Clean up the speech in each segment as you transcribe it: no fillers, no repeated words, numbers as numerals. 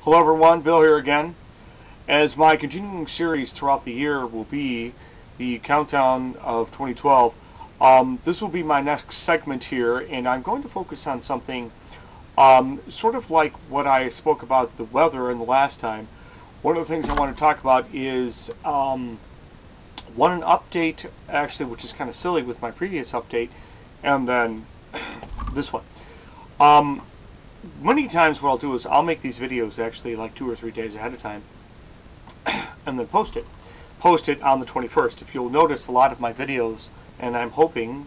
Hello everyone, Bill here again. As my continuing series throughout the year will be the countdown of 2012, this will be my next segment here, and I'm going to focus on something sort of like what I spoke about the weather in the last time. One of the things I want to talk about is an update, actually, which is kind of silly with my previous update, and then this one. Many times what I'll do is I'll make these videos actually like 2 or 3 days ahead of time and then post it on the 21st. If you'll notice, a lot of my videos, and I'm hoping,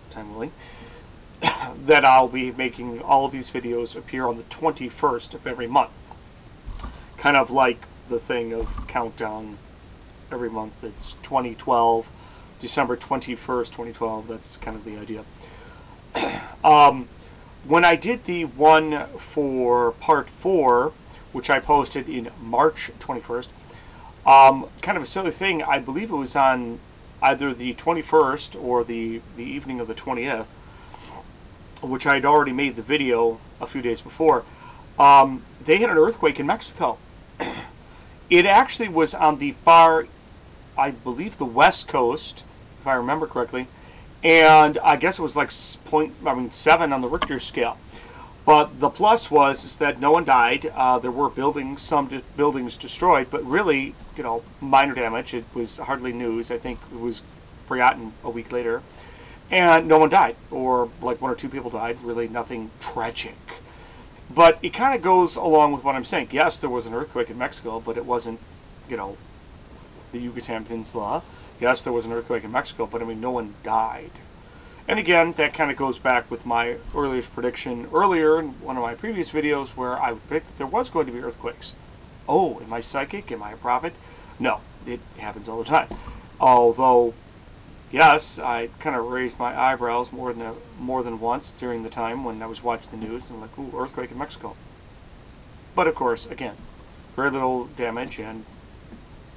time willing, that I'll be making all of these videos appear on the 21st of every month. Kind of like the thing of countdown every month. It's 2012, December 21st, 2012. That's kind of the idea. When I did the one for part 4, which I posted in March 21st, kind of a silly thing, I believe it was on either the 21st or the evening of the 20th, which I had already made the video a few days before. They had an earthquake in Mexico. It actually was on the far, I believe, the west coast, if I remember correctly. And I guess it was like 7 on the Richter scale. But the plus was that no one died. There were some buildings destroyed, but really, minor damage. It was hardly news. I think it was forgotten a week later. And no one died, or like 1 or 2 people died. Really nothing tragic. But it kind of goes along with what I'm saying. Yes, there was an earthquake in Mexico, but it wasn't, the Yucatan Peninsula. Yes, there was an earthquake in Mexico, but I mean, no one died. And again, that kind of goes back with my earliest prediction earlier in one of my previous videos where I would predict that there was going to be earthquakes. Oh, am I psychic? Am I a prophet? No, it happens all the time. Although, yes, I kind of raised my eyebrows more than once during the time when I was watching the news and like, ooh, earthquake in Mexico. But of course, again, very little damage and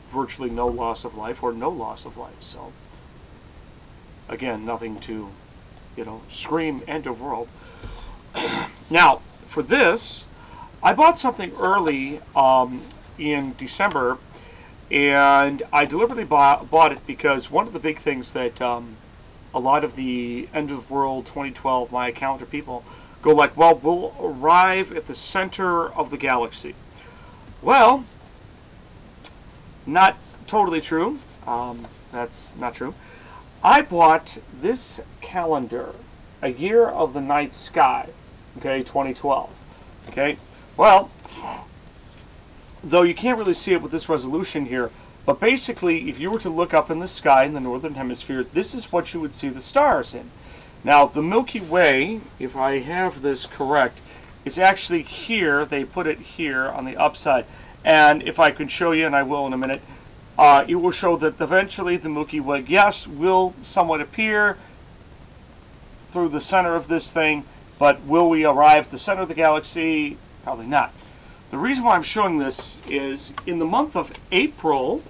virtually no loss of life, or no loss of life. So again, nothing to scream end of world. Now for this, I bought something early in December, and I deliberately bought it because one of the big things that a lot of the end of world 2012 Maya calendar people go like, well, we'll arrive at the center of the galaxy. Well, not totally true. That's not true. I bought this calendar, A Year of the Night Sky, okay, 2012. Okay, well, though you can't really see it with this resolution here, but basically, if you were to look up in the sky in the northern hemisphere, this is what you would see the stars in. Now, the Milky Way, if I have this correct, is actually here. They put it here on the upside. And if I can show you, and I will in a minute, it will show that eventually the Milky Way, yes, will somewhat appear through the center of this thing, but will we arrive at the center of the galaxy? Probably not. The reason why I'm showing this is in the month of April,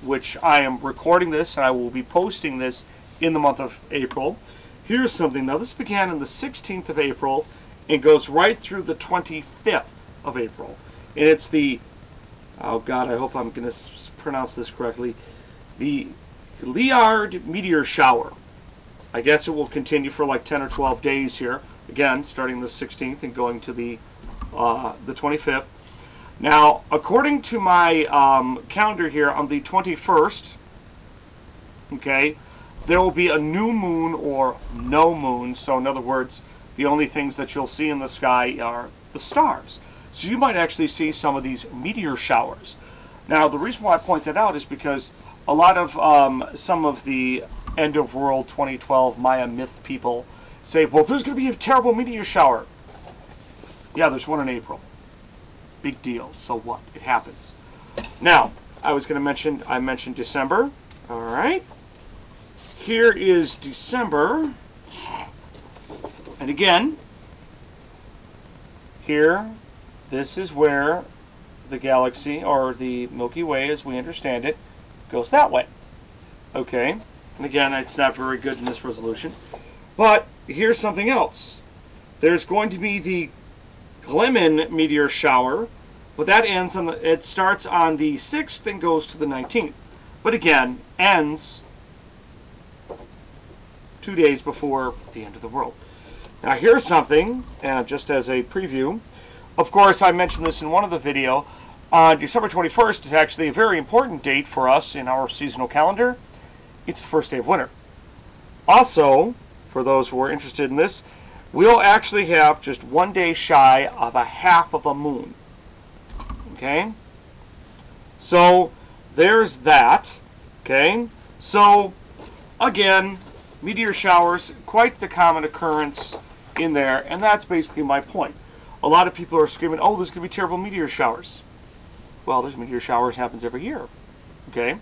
which I am recording this, and I will be posting this in the month of April. Here's something. Now, this began on the 16th of April and goes right through the 25th of April. And it's the, oh God, I hope I'm going to pronounce this correctly, the Liard meteor shower. I guess it will continue for like 10 or 12 days here. Again, starting the 16th and going to the 25th. Now, according to my calendar here, on the 21st, okay, there will be a new moon or no moon. So in other words, the only things that you'll see in the sky are the stars. So you might actually see some of these meteor showers. Now, the reason why I point that out is because a lot of some of the end of world 2012 Maya myth people say, well, there's going to be a terrible meteor shower. Yeah, there's one in April. Big deal. So what? It happens. Now, I mentioned December. All right. Here is December. And again, here, this is where the galaxy, or the Milky Way as we understand it, goes that way. Okay, and again, it's not very good in this resolution. But here's something else. There's going to be the Gleman meteor shower But that ends on the, it starts on the 6th and goes to the 19th. But again, ends 2 days before the end of the world. Now here's something, just as a preview. Of course, I mentioned this in one of the video. December 21st is actually a very important date for us in our seasonal calendar. It's the first day of winter. Also, for those who are interested in this, we'll actually have just 1 day shy of a half of a moon. Okay? So, there's that. Okay? So, again, meteor showers, quite the common occurrence in there, and that's basically my point. A lot of people are screaming, oh, there's going to be terrible meteor showers. Well, there's meteor showers, happens every year. Okay?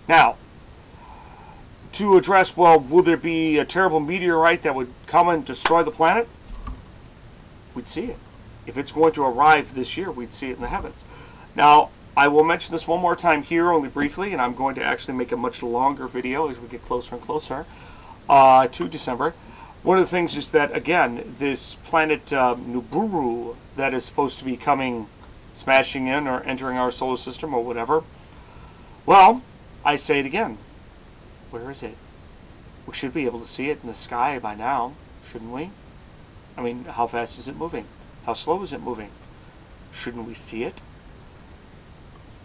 Now, to address, well, will there be a terrible meteorite that would come and destroy the planet? We'd see it. If it's going to arrive this year, we'd see it in the heavens. Now, I will mention this one more time here, only briefly, and I'm going to actually make a much longer video as we get closer and closer to December. One of the things is that, again, this planet Nibiru that is supposed to be coming, smashing in or entering our solar system or whatever, well, I say it again. Where is it? We should be able to see it in the sky by now, shouldn't we? I mean, how fast is it moving? How slow is it moving? Shouldn't we see it?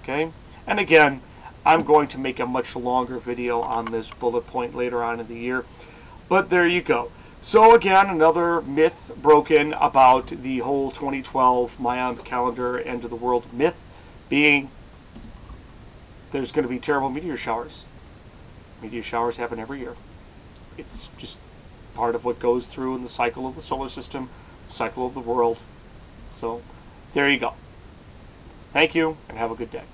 Okay? And again, I'm going to make a much longer video on this bullet point later on in the year. But there you go. So again, another myth broken about the whole 2012 Mayan calendar end of the world myth being there's going to be terrible meteor showers. Meteor showers happen every year. It's just part of what goes through in the cycle of the solar system, cycle of the world. So there you go. Thank you, and have a good day.